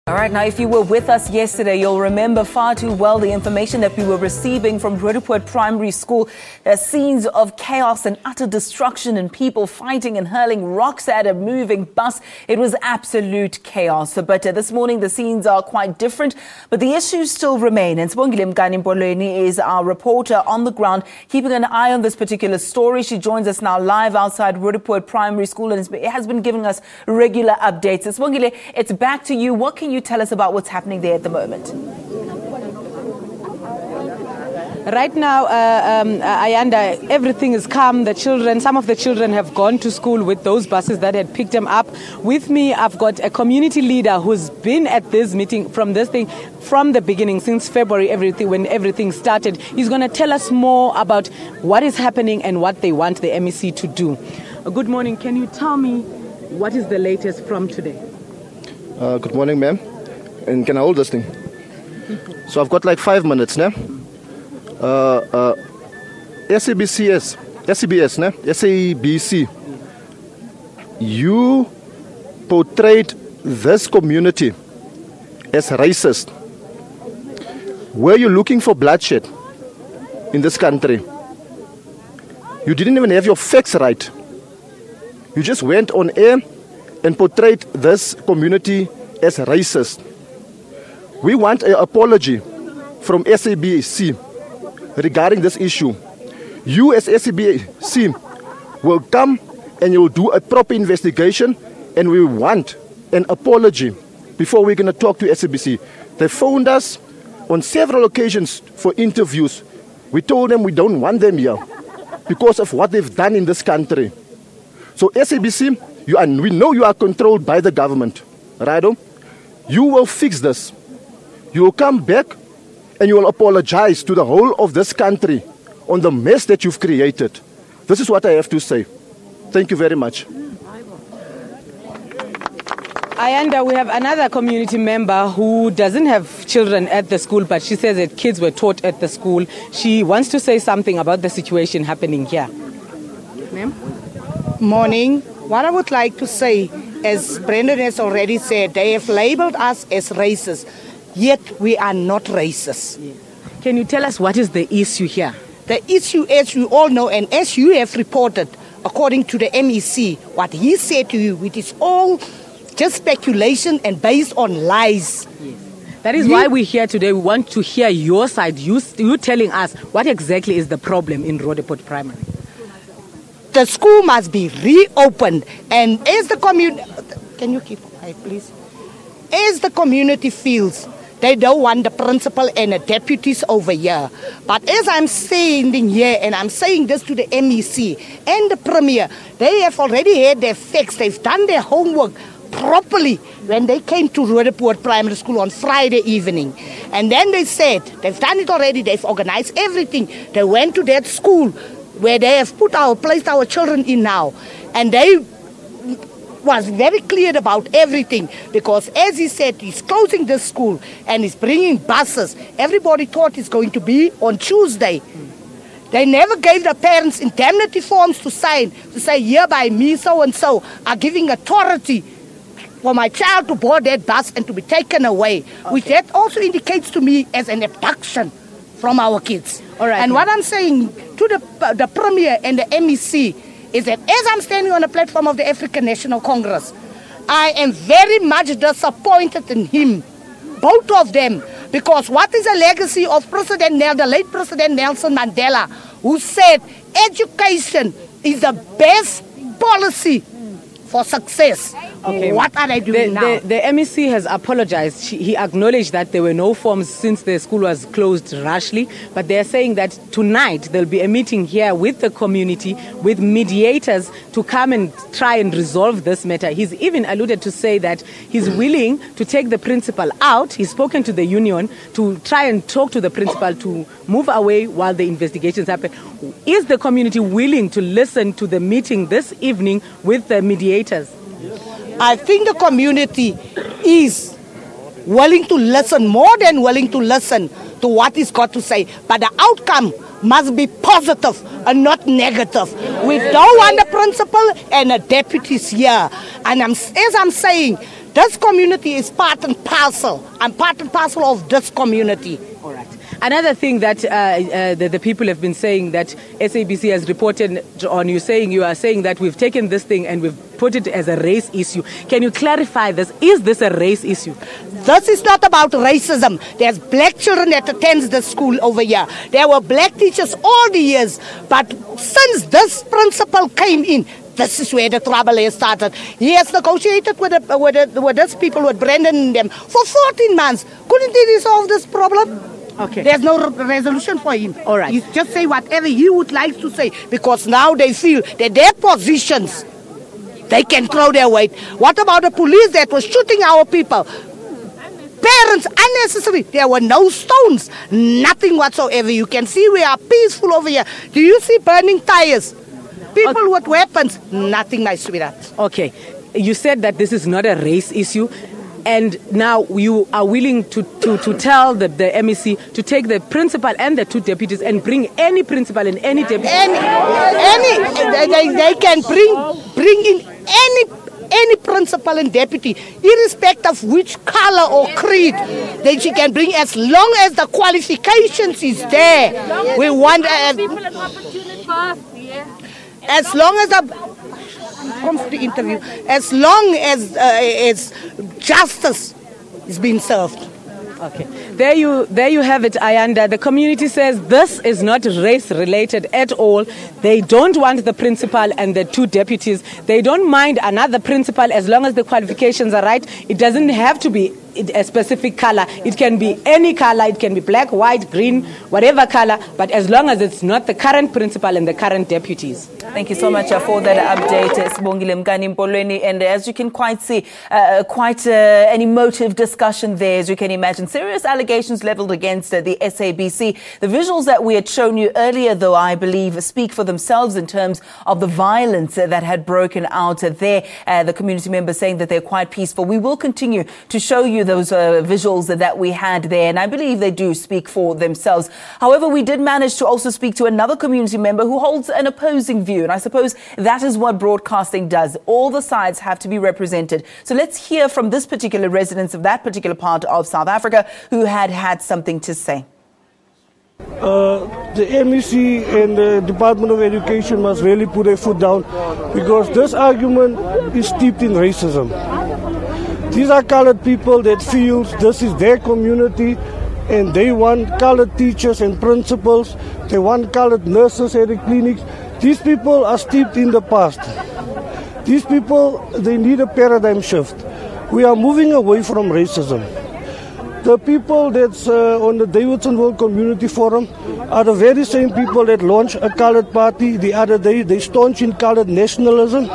All right, now if you were with us yesterday, you'll remember far too well the information that we were receiving from Roodepoort Primary School. Scenes of chaos and utter destruction and people fighting and hurling rocks at a moving bus. It was absolute chaos. But this morning the scenes are quite different, but the issues still remain. And Sibongile Mkani-Mpolweni is our reporter on the ground, keeping an eye on this particular story. She joins us now live outside Roodepoort Primary School and it has been giving us regular updates. Sibongile, it's back to you. What can you tell us about what's happening there at the moment? Right now, Ayanda, everything is calm. Some of the children have gone to school with those buses that had picked them up. With me, I've got a community leader who's been at this meeting from the beginning, since February, when everything started. He's going to tell us more about what is happening and what they want the MEC to do. Good morning. Can you tell me what is the latest from today? Good morning, ma'am. And can I hold this thing? So I've got like 5 minutes now. SABC, you portrayed this community as racist. Were you looking for bloodshed in this country? You didn't even have your facts right. You just went on air and portrayed this community as racist. We want an apology from SABC regarding this issue. You as SABC will come and you'll do a proper investigation, and we want an apology before we're going to talk to SABC. They phoned us on several occasions for interviews. We told them we don't want them here because of what they've done in this country. So SABC, we know you are controlled by the government, right? You will fix this. You will come back and you will apologize to the whole of this country on the mess that you've created. This is what I have to say. Thank you very much. Ayanda, we have another community member who doesn't have children at the school, but she says that kids were taught at the school. She wants to say something about the situation happening here. Ma'am? Morning. What I would like to say, as Brendan has already said, they have labeled us as racist, yet we are not racist. Yeah. Can you tell us what is the issue here? The issue, as you all know, and as you have reported, according to the MEC, what he said to you, it is all just speculation and based on lies. Yes. That is why we're here today. We want to hear your side, you telling us what exactly is the problem in Roodepoort Primary. The school must be reopened, and as the community, can you keep quiet, please? As the community feels, they don't want the principal and the deputies over here. But as I'm standing here, and I'm saying this to the MEC and the Premier, they have already had their facts. They've done their homework properly when they came to Roodepoort Primary School on Friday evening. And then they said, they've done it already, they've organized everything. They went to that school where they have placed our children in now. And they was very clear about everything, because as he said, he's closing this school and he's bringing buses. Everybody thought it's going to be on Tuesday. They never gave the parents indemnity forms to sign, to say, hereby me so-and-so are giving authority for my child to board that bus and to be taken away, which that also indicates to me as an abduction from our kids. All right, and what I'm saying to the Premier and the MEC is that as I'm standing on the platform of the African National Congress, I am very much disappointed in him, both of them, because what is the legacy of the late President Nelson Mandela, who said education is the best policy for success. Okay. What are they doing now? The MEC has apologized. He acknowledged that there were no forms since the school was closed rashly, but they're saying that tonight there'll be a meeting here with the community, with mediators to come and try and resolve this matter. He's even alluded to say that he's willing to take the principal out. He's spoken to the union to try and talk to the principal to move away while the investigations happen. Is the community willing to listen to the meeting this evening with the mediators? I think the community is willing to listen, more than willing to listen to what he's got to say. But the outcome must be positive and not negative. We don't want the principal and the deputies here. And as I'm saying, This community is part and parcel. I'm part and parcel of this community. All right. Another thing that the people have been saying that SABC has reported on you are saying that we've taken this thing and we've put it as a race issue. Can you clarify this? Is this a race issue? This is not about racism. There's black children that attend the school over here. There were black teachers all the years. But since this principal came in, this is where the trouble has started. He has negotiated with these people, with Brendan and them, for 14 months. Couldn't he resolve this problem? Okay. There's no resolution for him. All right. He just say whatever he would like to say, because now they feel that their positions, they can throw their weight. What about the police that was shooting our people? Parents, unnecessary. There were no stones, nothing whatsoever. You can see we are peaceful over here. Do you see burning tires? People with weapons, nothing, my sweetheart. Okay. You said that this is not a race issue. And now you are willing to tell the MEC to take the principal and the two deputies and bring any principal and any deputy. They can bring in any principal and deputy, irrespective of which color or creed, that she can bring, as long as the qualifications is there. We want as long as the comes to the interview, as long as justice is being served. Okay, there you have it, Ayanda. The community says this is not race related at all. They don't want the principal and the two deputies. They don't mind another principal as long as the qualifications are right. It doesn't have to be a specific color. It can be any color. It can be black, white, green, whatever color, but as long as it's not the current principal and the current deputies. Thank you so much for that update, Sibongile Mkani-Mpolweni. And as you can quite see, quite an emotive discussion there, as you can imagine. Serious allegations leveled against the SABC. The visuals that we had shown you earlier, though, I believe, speak for themselves in terms of the violence that had broken out there. The community members saying that they're quite peaceful. We will continue to show you those visuals that we had there, and I believe they do speak for themselves. However, we did manage to also speak to another community member who holds an opposing view, and I suppose that is what broadcasting does. All the sides have to be represented. So let's hear from this particular resident of that particular part of South Africa who had something to say. The MEC and the Department of Education must really put their foot down, because this argument is steeped in racism. These are colored people that feel this is their community, and they want colored teachers and principals. They want colored nurses at the clinics. These people are steeped in the past. These people, they need a paradigm shift. We are moving away from racism. The people that's on the Davidsonville Community Forum are the very same people that launched a colored party the other day. They staunch in colored nationalism.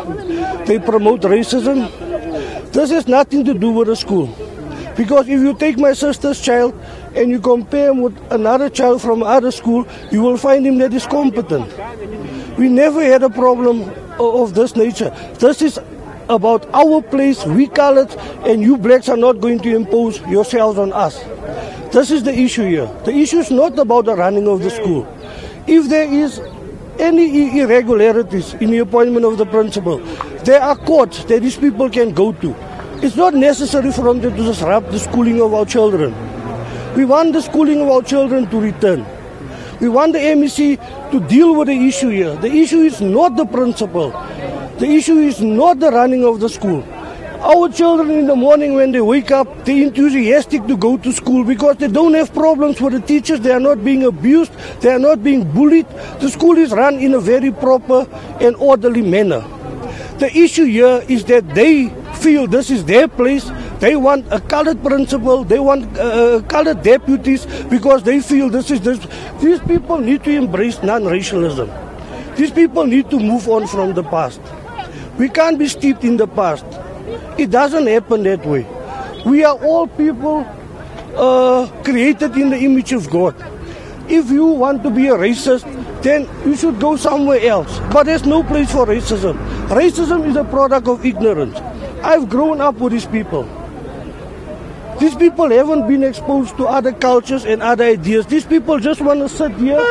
They promote racism. This has nothing to do with the school. Because if you take my sister's child and you compare him with another child from other school, you will find him that is competent. We never had a problem of this nature. This is about our place, we colored, and you blacks are not going to impose yourselves on us. This is the issue here. The issue is not about the running of the school. If there is any irregularities in the appointment of the principal, there are courts that these people can go to. It's not necessary for them to disrupt the schooling of our children. We want the schooling of our children to return. We want the MEC to deal with the issue here. The issue is not the principal. The issue is not the running of the school. Our children in the morning when they wake up, they're enthusiastic to go to school because they don't have problems with the teachers. They are not being abused. They are not being bullied. The school is run in a very proper and orderly manner. The issue here is that they feel this is their place. They want a colored principal. They want colored deputies because they feel this is this. These people need to embrace non-racialism. These people need to move on from the past. We can't be steeped in the past. It doesn't happen that way. We are all people created in the image of God. If you want to be a racist, then you should go somewhere else. But there's no place for racism. Racism is a product of ignorance. I've grown up with these people. These people haven't been exposed to other cultures and other ideas. These people just want to sit here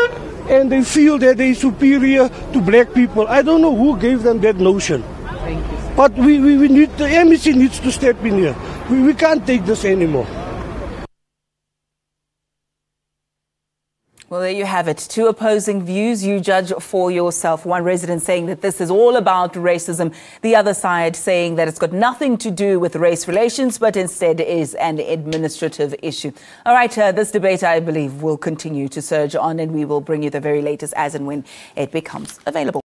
and they feel that they're superior to black people. I don't know who gave them that notion. Thank you. But we need, the MEC needs to step in here. We can't take this anymore. Well, there you have it. Two opposing views. You judge for yourself. One resident saying that this is all about racism. The other side saying that it's got nothing to do with race relations, but instead is an administrative issue. All right, this debate, I believe, will continue to surge on, and we will bring you the very latest as and when it becomes available.